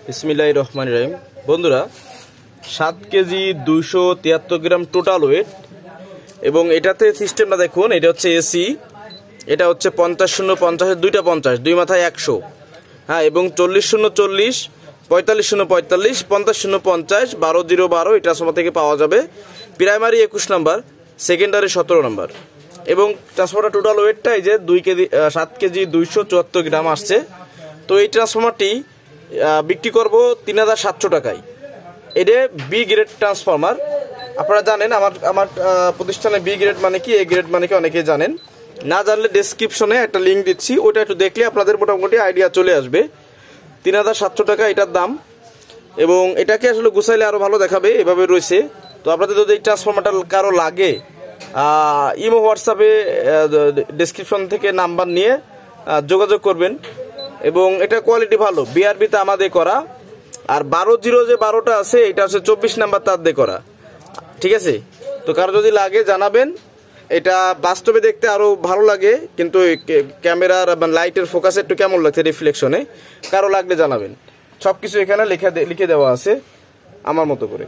বিসমিল্লাহির রহমানির রহিম। বন্ধুরা, 7 কেজি 273 গ্রাম টোটাল ওয়েট এবং এটাতে সিস্টেমটা দেখুন। এটা হচ্ছে এসি, এটা হচ্ছে 50-0-50 দুইটা 50, দুই মাথায় 100, হ্যাঁ, এবং 40-0-40, 45-0-45, 50-0-50, 12-0-12 এটা ট্রান্সফর্মার থেকে পাওয়া যাবে। Primary 21 number, secondary 17 number. এবং ট্রান্সফর্মার টোটাল ওয়েটটা এই যে 7 কেজি 274 গ্রাম আসছে। তো এই ট্রান্সফর্মারটি বিক্রি করব 3700 টাকায়। এটা বি গ্রেড ট্রান্সফর্মার। আপনারা জানেন আমার প্রতিষ্ঠানে বি গ্রেড মানে কি, এ গ্রেড মানে কি অনেকেই জানেন। না জানলে ডেসক্রিপশনে একটা লিঙ্ক দিচ্ছি, ওইটা একটু দেখলে আপনাদের মোটামুটি আইডিয়া চলে আসবে। 3700 টাকা এটার দাম, এবং এটাকে আসলে গুছাইলে আরও ভালো দেখাবে, এভাবে রয়েছে। তো আপনাদের যদি এই ট্রান্সফর্মারটা কারো লাগে, ইমো হোয়াটসঅ্যাপে ডেসক্রিপশন থেকে নাম্বার নিয়ে যোগাযোগ করবেন। এবং এটা কোয়ালিটি ভালো, বিআরবিতে আমাদের করা। আর 12-0 যে 12টা আছে, এটা হচ্ছে 24 নাম্বার তার দিয়ে করা, ঠিক আছে? তো কারো যদি লাগে জানাবেন। এটা বাস্তবে দেখতে আরও ভালো লাগে, কিন্তু ক্যামেরার লাইটের ফোকাসে একটু কেমন লাগছে রিফ্লেকশনে, কারো লাগলে জানাবেন। সব কিছু এখানে লিখে দেওয়া আছে আমার মতো করে।